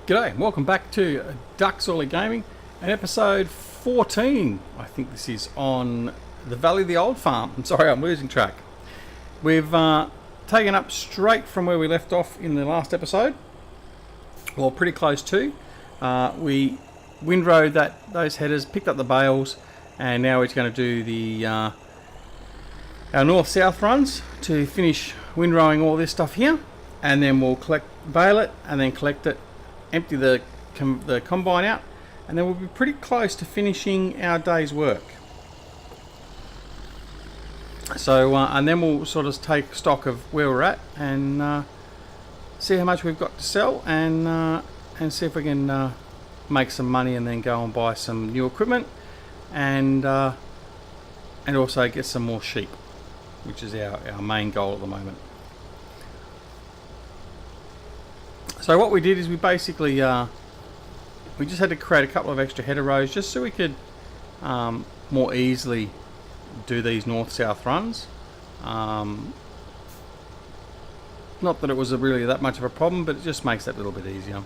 G'day and welcome back to Duckzorly Gaming and episode 14. I think this is on the Valley of the Old Farm. I'm sorry, I'm losing track. We've taken up straight from where we left off in the last episode. Well, pretty close to. We windrowed those headers, picked up the bales, and now we're going to do the our north-south runs to finish windrowing all this stuff here, and then we'll bale it, and then collect it, empty the combine out, and then we'll be pretty close to finishing our day's work. So and then we'll sort of take stock of where we're at and see how much we've got to sell, and see if we can make some money, and then go and buy some new equipment, and also get some more sheep, which is our main goal at the moment. So what we did is we basically we just had to create a couple of extra header rows just so we could more easily do these north-south runs. Not that it was really that much of a problem, but it just makes that a little bit easier.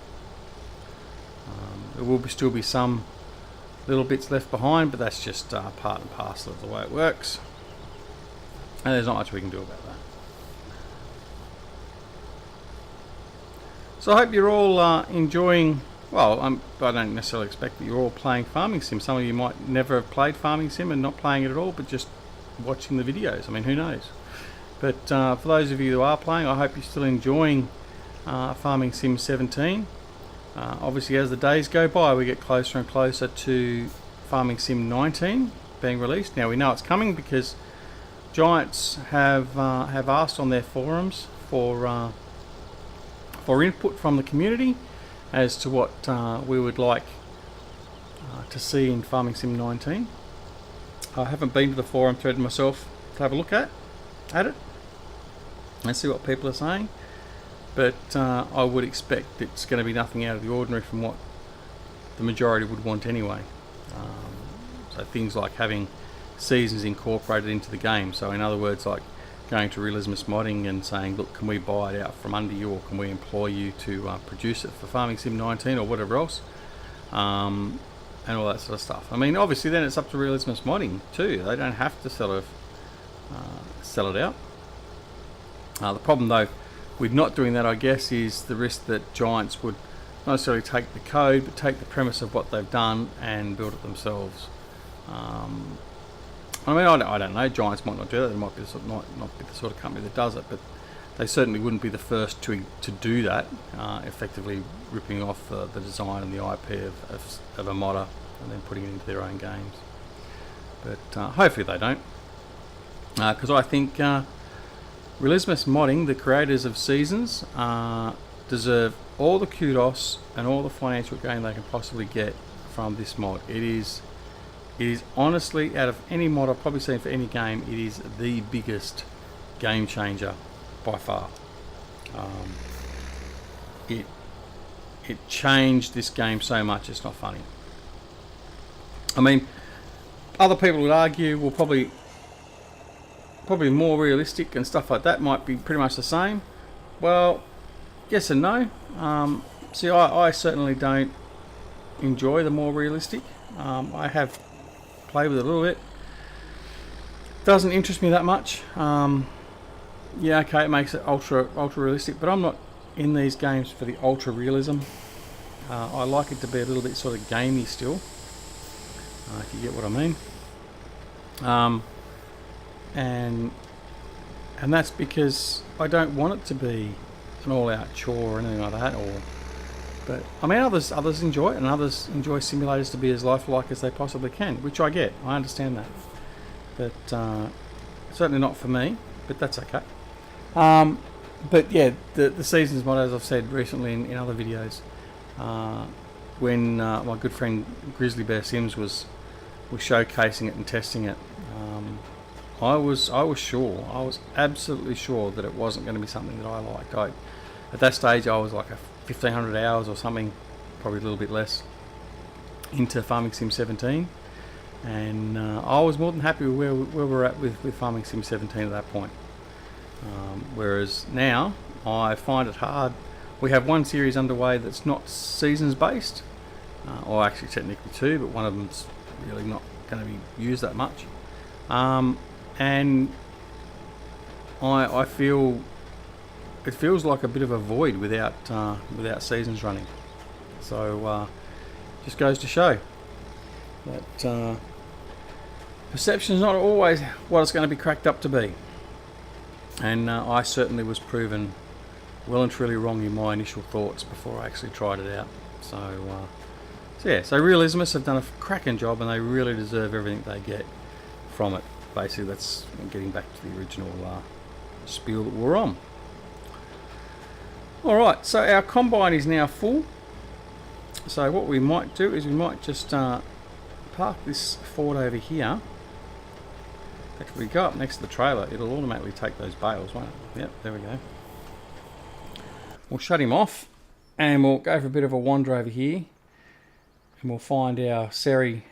There will still be some little bits left behind, but that's just part and parcel of the way it works, and there's not much we can do about that. So I hope you're all enjoying, well, I don't necessarily expect that you're all playing Farming Sim. Some of you might never have played Farming Sim and not playing it at all, but just watching the videos. I mean, who knows? But for those of you who are playing, I hope you're still enjoying Farming Sim 17. Obviously, as the days go by, we get closer and closer to Farming Sim 19 being released. Now, we know it's coming because Giants have asked on their forums for input from the community as to what we would like to see in Farming Sim 19. I haven't been to the forum thread myself to have a look at it and see what people are saying, but I would expect it's going to be nothing out of the ordinary from what the majority would want anyway. So things like having seasons incorporated into the game. So in other words, like going to Realismus Modding and saying, look, can we buy it out from under you, or can we employ you to produce it for Farming Sim 19 or whatever else, and all that sort of stuff. I mean, obviously then it's up to Realismus Modding too. They don't have to sell it out. The problem though with not doing that, I guess, is the risk that Giants would not necessarily take the code, but take the premise of what they've done and build it themselves. I mean, I don't know. Giants might not do that. They might be not be the sort of company that does it, but they certainly wouldn't be the first to do that. Effectively ripping off the design and the IP of a modder and then putting it into their own games. But hopefully they don't, because I think Realismus Modding, the creators of Seasons, deserve all the kudos and all the financial gain they can possibly get from this mod. It is honestly, out of any mod I've probably seen for any game, it is the biggest game changer by far. It changed this game so much, it's not funny. I mean, other people would argue, well, probably more realistic and stuff like that might be pretty much the same. Well, yes and no. See, I certainly don't enjoy the more realistic. I have played with it a little bit. Doesn't interest me that much. Yeah, okay, it makes it ultra realistic, but I'm not in these games for the ultra realism. I like it to be a little bit sort of gamey still, if you get what I mean. And that's because I don't want it to be an all-out chore or anything like that. But I mean, others enjoy it, and others enjoy simulators to be as lifelike as they possibly can, which I get. I understand that, but certainly not for me. But that's okay. But yeah, the Seasons mod, as I've said recently in other videos, when my good friend Grizzly Sims was showcasing it and testing it, I was absolutely sure that it wasn't going to be something that I liked. At that stage, I was like 1,500 hours or something, probably a little bit less, into Farming Sim 17, and I was more than happy with where we're at with Farming Sim 17 at that point. Whereas now, I find it hard We have one series underway that's not seasons based, or actually technically two, but one of them's really not going to be used that much. And I feel it feels like a bit of a void without seasons running. So just goes to show that perception is not always what it's going to be cracked up to be. And I certainly was proven well and truly wrong in my initial thoughts before I actually tried it out. So so Realismus have done a cracking job, and they really deserve everything they get from it. Basically, that's getting back to the original spiel that we're on. Alright, so our combine is now full. So what we might do is we might just park this Ford over here. If we go up next to the trailer, it'll automatically take those bales, won't it? Yep, there we go. We'll shut him off, and we'll go for a bit of a wander over here, and we'll find our Seri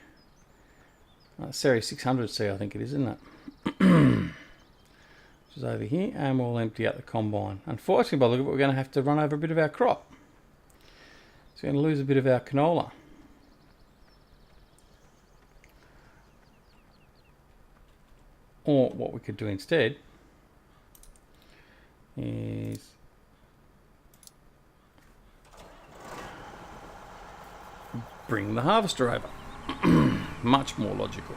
600C, I think it is, isn't it? Which is over here, and we'll empty out the combine. Unfortunately, by the look of it, we're going to have to run over a bit of our crop. So we're going to lose a bit of our canola. Or what we could do instead is bring the harvester over. Much more logical.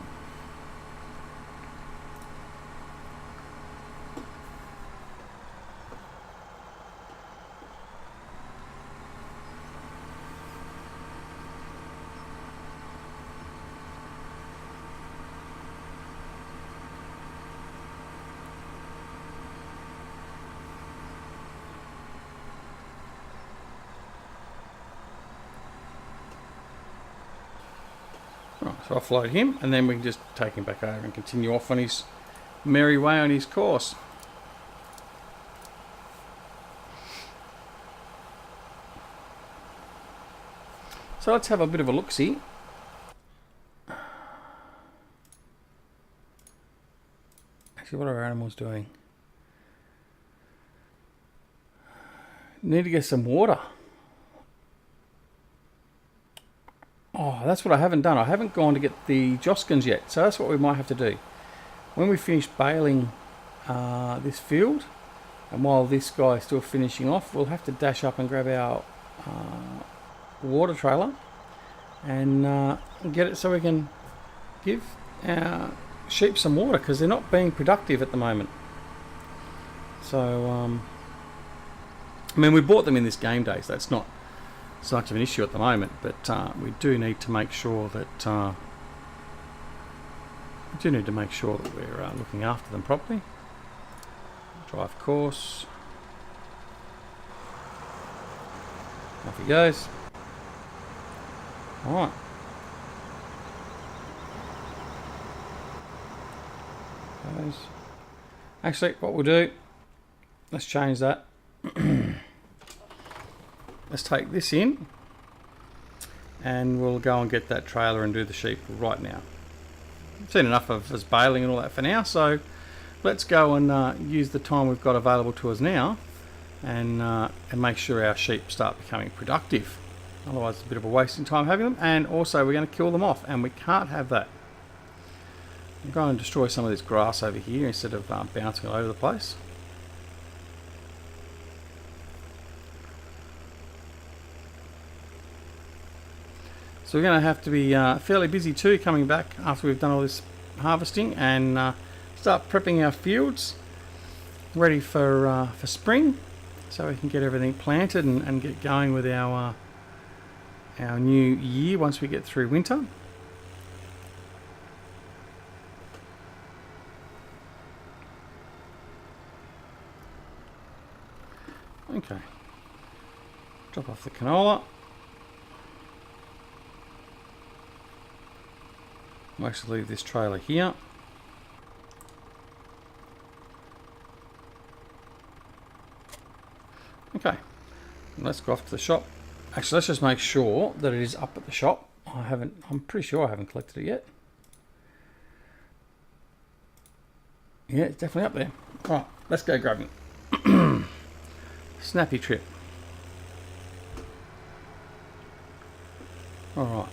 So offload him, and then we can just take him back over and continue off on his merry way on his course. So let's have a bit of a look-see. Actually, what are our animals doing? Need to get some water. Oh, that's what I haven't done. I haven't gone to get the Joskins yet, so that's what we might have to do. When we finish baling this field, and while this guy is still finishing off, we'll have to dash up and grab our water trailer and get it so we can give our sheep some water, because they're not being productive at the moment. So, I mean, we bought them in this game day, so that's not so much of an issue at the moment, but we do need to make sure that we're looking after them properly. Drive course. Off he goes. All right. Actually, what we'll do, let's change that. Let's take this in, and we'll go and get that trailer and do the sheep right now. I've seen enough of us baling and all that for now, so let's go and use the time we've got available to us now, and make sure our sheep start becoming productive. Otherwise it's a bit of a wasting time having them, and also we're going to kill them off, and we can't have that. I'm going to destroy some of this grass over here instead of bouncing all over the place. So we're going to have to be fairly busy too, coming back after we've done all this harvesting, and start prepping our fields ready for spring, so we can get everything planted and get going with our new year once we get through winter. Okay, drop off the canola. I'll actually leave this trailer here. Okay, let's go off to the shop. Actually, let's just make sure that it is up at the shop. I'm pretty sure I haven't collected it yet. Yeah, it's definitely up there. Right, let's go grab it. Snappy trip. Alright,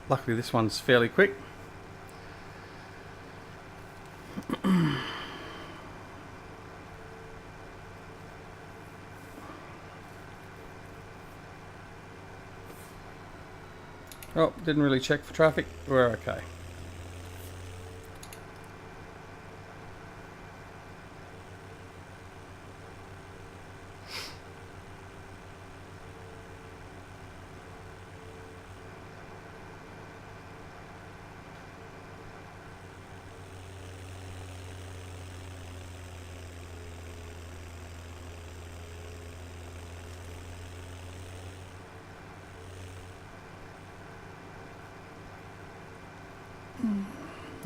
luckily this one's fairly quick. Oh, didn't really check for traffic. We're okay.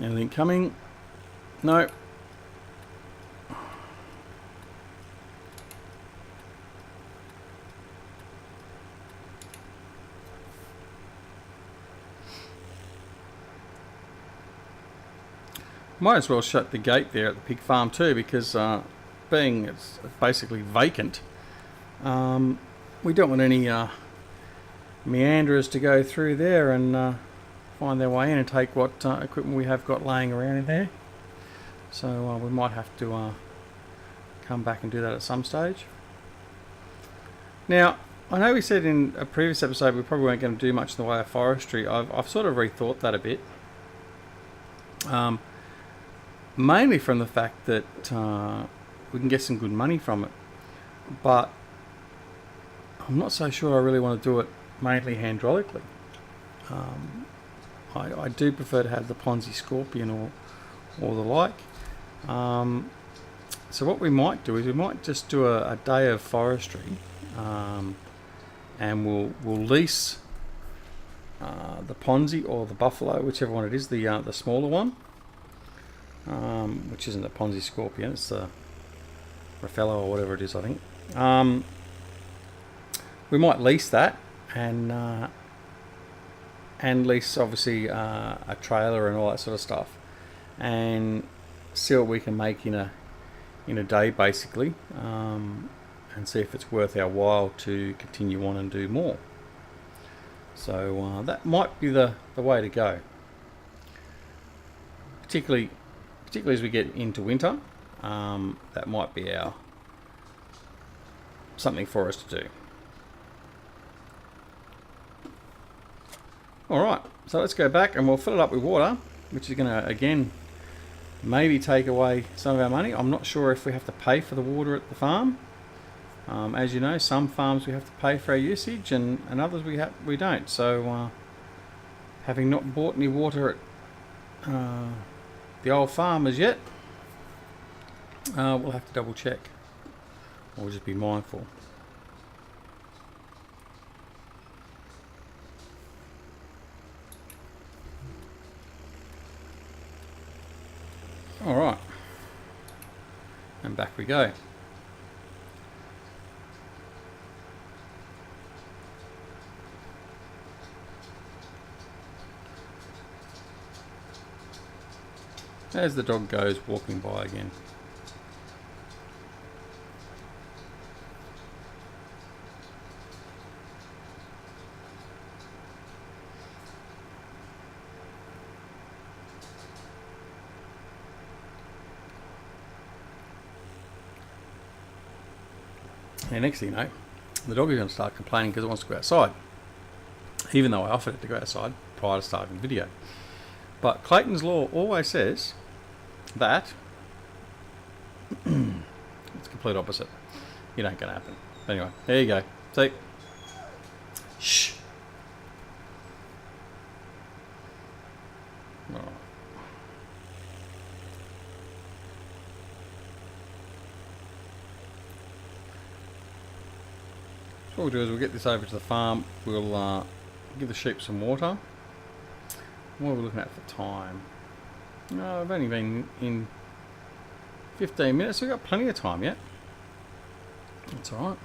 Anything coming? No. Might as well shut the gate there at the pig farm too, because being it's basically vacant, we don't want any meanderers to go through there and find their way in and take what equipment we have got laying around in there. So we might have to come back and do that at some stage. Now, I know we said in a previous episode we probably weren't going to do much in the way of forestry. I've sort of rethought that a bit. Mainly from the fact that we can get some good money from it. But I'm not so sure I really want to do it mainly hydraulically. I do prefer to have the Ponzi Scorpion or the like. So what we might do is we might just do a day of forestry, and we'll lease the Ponzi or the Buffalo, whichever one it is, the smaller one, which isn't the Ponzi Scorpion, it's the Raffaello or whatever it is, I think. We might lease that and lease obviously a trailer and all that sort of stuff, and see what we can make in a day basically, and see if it's worth our while to continue on and do more. So that might be the way to go, particularly as we get into winter. That might be something for us to do. Alright, so let's go back and we'll fill it up with water, which is going to, again, maybe take away some of our money. I'm not sure if we have to pay for the water at the farm. As you know, some farms we have to pay for our usage, and others we don't. So, having not bought any water at the old farm as yet, we'll have to double check, or just be mindful. Alright, and back we go. As the dog goes walking by again. And next thing you know, the dog is going to start complaining because it wants to go outside, even though I offered it to go outside prior to starting the video. But Clayton's Law always says that it's complete opposite. It ain't going to happen. Anyway, there you go. See? Shh. Oh. So what we'll do is we'll get this over to the farm. We'll give the sheep some water. What are we looking at for time? No, I've only been in 15 minutes. We've got plenty of time yet. That's alright.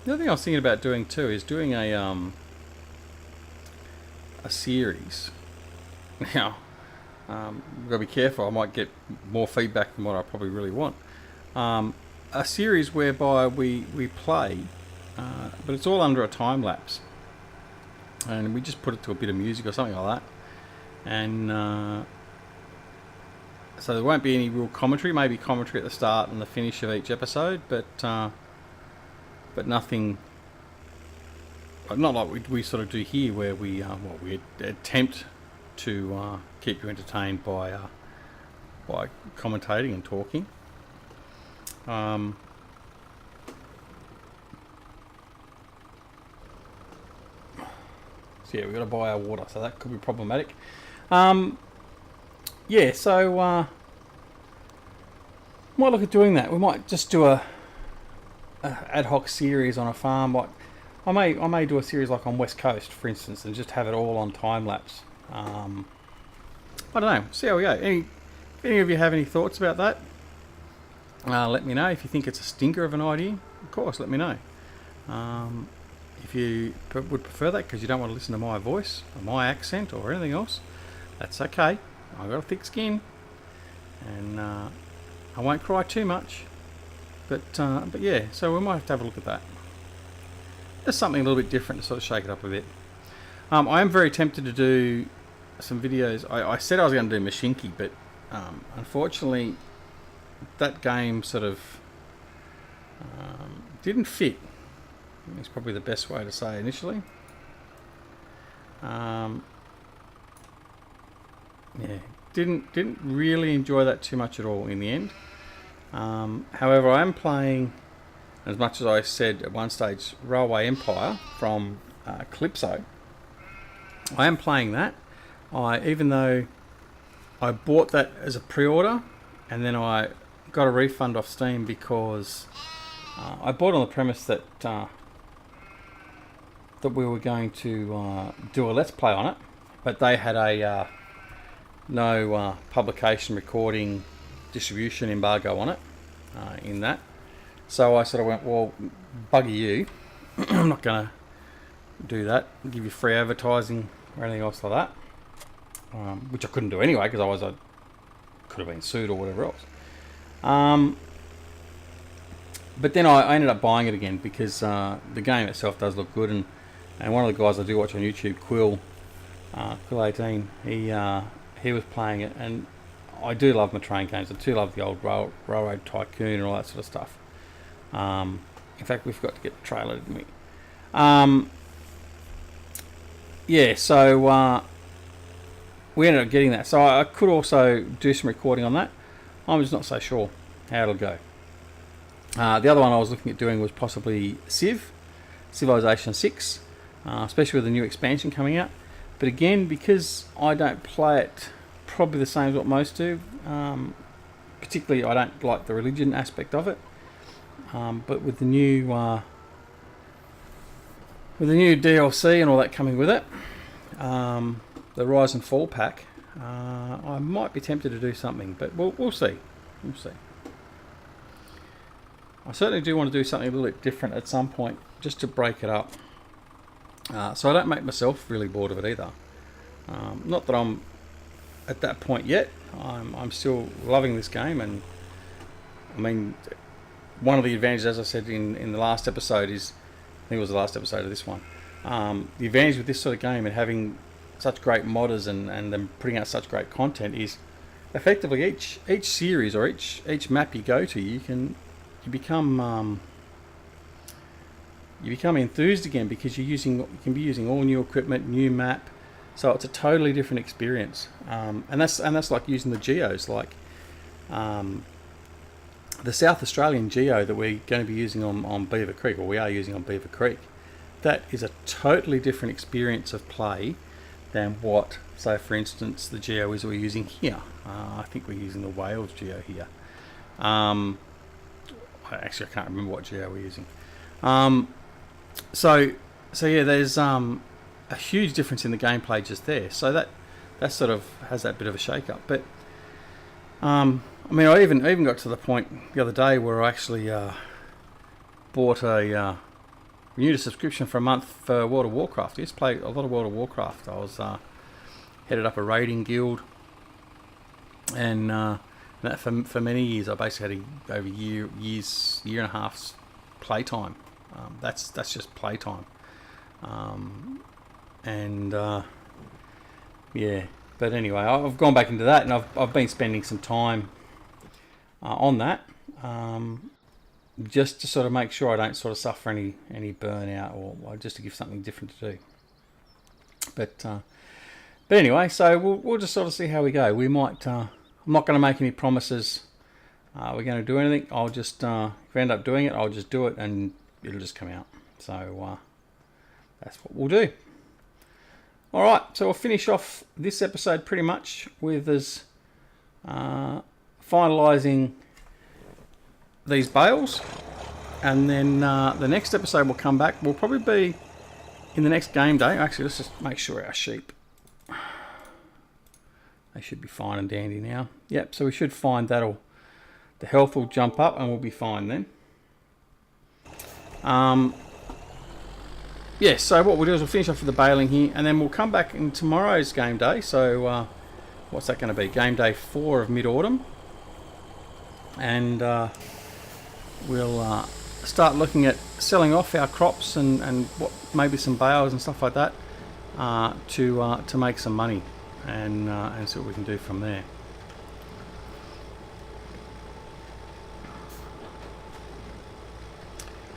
The other thing I was thinking about doing too is doing a series. Now, I've got to be careful. I might get more feedback than what I probably really want. A series whereby we play, but it's all under a time lapse, and we just put it to a bit of music or something like that, and so there won't be any real commentary. Maybe commentary at the start and the finish of each episode, but nothing. Not like we sort of do here, where we attempt to keep you entertained by commentating and talking. So yeah, we've got to buy our water, so that could be problematic. Yeah, so might look at doing that. We might just do a ad hoc series on a farm. Like I may do a series like on West Coast, for instance, and just have it all on time lapse. I don't know. See how we go. If any of you have any thoughts about that, let me know. If you think it's a stinker of an idea, of course, let me know. If you would prefer that because you don't want to listen to my voice or my accent or anything else, that's okay. I've got a thick skin, and I won't cry too much. But yeah, so we might have to have a look at that. Just something a little bit different to sort of shake it up a bit. I am very tempted to do some videos. I said I was going to do Mashinki, but unfortunately that game sort of didn't fit. It's probably the best way to say initially. Yeah, didn't really enjoy that too much at all in the end. However, I am playing, as much as I said at one stage, Railway Empire from Calypso. I am playing that. Even though I bought that as a pre-order, and then I got a refund off Steam because I bought on the premise that we were going to do a Let's Play on it, but they had a no publication, recording, distribution embargo on it in that. So I sort of went, well, bugger you. I'm not going to do that, give you free advertising or anything else like that, which I couldn't do anyway because otherwise I could have been sued or whatever else. But then I ended up buying it again because the game itself does look good, and one of the guys I do watch on YouTube, Quill 18, he was playing it, and I do love my train games. I do love the old Railroad Tycoon and all that sort of stuff. In fact, we've got to get the trailer, didn't we? Yeah, so we ended up getting that. So I could also do some recording on that. I'm just not so sure how it'll go. The other one I was looking at doing was possibly Civilization 6, especially with the new expansion coming out. But again, because I don't play it probably the same as what most do, particularly I don't like the religion aspect of it. But with the new DLC and all that coming with it, the Rise and Fall pack, I might be tempted to do something, but we'll see. We'll see. I certainly do want to do something a little bit different at some point, just to break it up, so I don't make myself really bored of it either. Not that I'm at that point yet. I'm still loving this game, and I mean, one of the advantages, as I said in the last episode, is, I think it was the last episode of this one, the advantage with this sort of game and having such great modders and them putting out such great content is effectively each series or each map you go to, you become enthused again, because you can be using all new equipment, new map, so it's a totally different experience. And that's like using the geos, like the South Australian geo that we're going to be using on Beaver Creek, or we are using on Beaver Creek. That is a totally different experience of play than what, say for instance, the geo is we're using here. I think we're using the Wales geo here. Actually, I can't remember what geo we're using. So yeah, there's a huge difference in the gameplay just there. So that sort of has that bit of a shake-up. But I mean, I even got to the point the other day where I actually bought renewed a subscription for a month for World of Warcraft. I used to play a lot of World of Warcraft. I was headed up a raiding guild And that for many years, I basically had over year and a half's playtime. That's just playtime. Yeah. But anyway, I've gone back into that, and I've been spending some time on that, just to sort of make sure I don't sort of suffer any burnout, or just to give something different to do. But anyway, so we'll just sort of see how we go. We might. I'm not going to make any promises. We're going to do anything. I'll just if we end up doing it, I'll just do it, and it'll just come out. So that's what we'll do. All right, so we'll finish off this episode pretty much with us finalising these bales, and then the next episode will come back. We'll probably be in the next game day. Actually, let's just make sure our sheep, they should be fine and dandy now. Yep, so we should find the health will jump up and we'll be fine then. Yeah, so what we'll do is we'll finish off with the baling here, and then we'll come back in tomorrow's game day. So what's that going to be? Game day 4 of mid-autumn. And we'll start looking at selling off our crops and what maybe some bales and stuff like that to make some money, and see what we can do from there.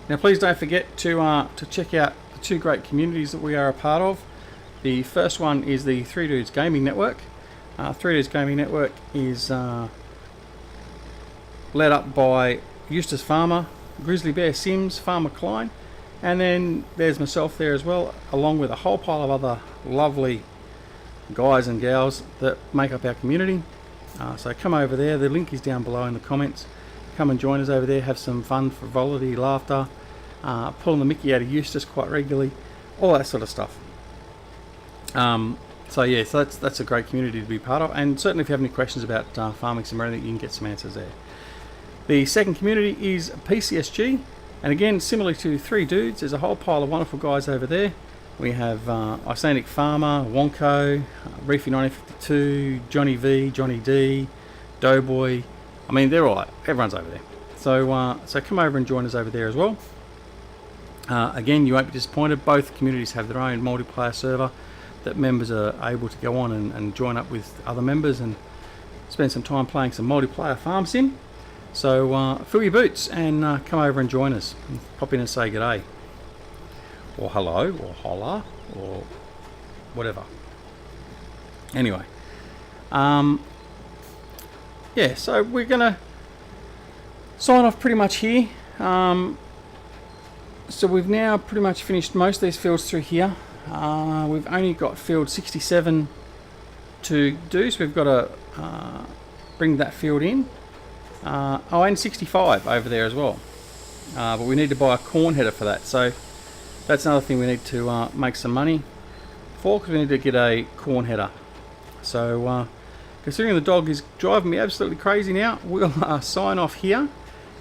Now, please don't forget to check out the 2 great communities that we are a part of. The first one is the 3 Dudes Gaming Network. 3 Dudes Gaming Network is led up by Eustace Pharmer, Grizzly Bear Sims, Farmer Klein, and then there's myself there as well, along with a whole pile of other lovely guys and gals that make up our community. So come over there. The link is down below in the comments. Come and join us over there. Have some fun, frivolity, laughter, pulling the mickey out of Eustace quite regularly, all that sort of stuff. So yeah, so that's a great community to be part of, and certainly if you have any questions about farming sim or anything, you can get some answers there. The second community is PCSG, and again, similarly to 3 Dudes, there's a whole pile of wonderful guys over there. We have Icelandic Farmer, Wonko, Reefy 1952, Johnny V, Johnny D, DoughBoy. I mean, everyone's over there. So come over and join us over there as well. Again, you won't be disappointed. Both communities have their own multiplayer server that members are able to go on and join up with other members and spend some time playing some multiplayer farm sim. So fill your boots and come over and join us. Pop in and say g'day, or hello, or holla, or whatever. Anyway, yeah, so we're gonna sign off pretty much here. So we've now pretty much finished most of these fields through here. We've only got field 67 to do, so we've got to bring that field in. And 65 over there as well. But we need to buy a corn header for that, so that's another thing we need to make some money for, because we need to get a corn header. So considering the dog is driving me absolutely crazy now, we'll sign off here,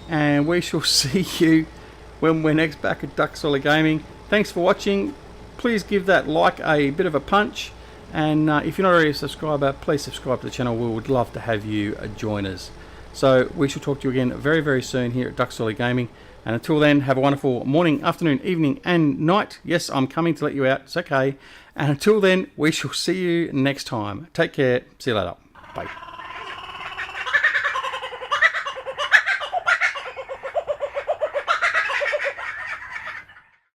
and we shall see you when we're next back at Duckzorly Gaming. Thanks for watching. Please give that like a bit of a punch, and if you're not already a subscriber, please subscribe to the channel. We would love to have you join us. So we shall talk to you again very, very soon here at Duckzorly Gaming, and until then, have a wonderful morning, afternoon, evening and night. Yes, I'm coming to let you out, it's okay. And until then, we shall see you next time. Take care, see you later, bye.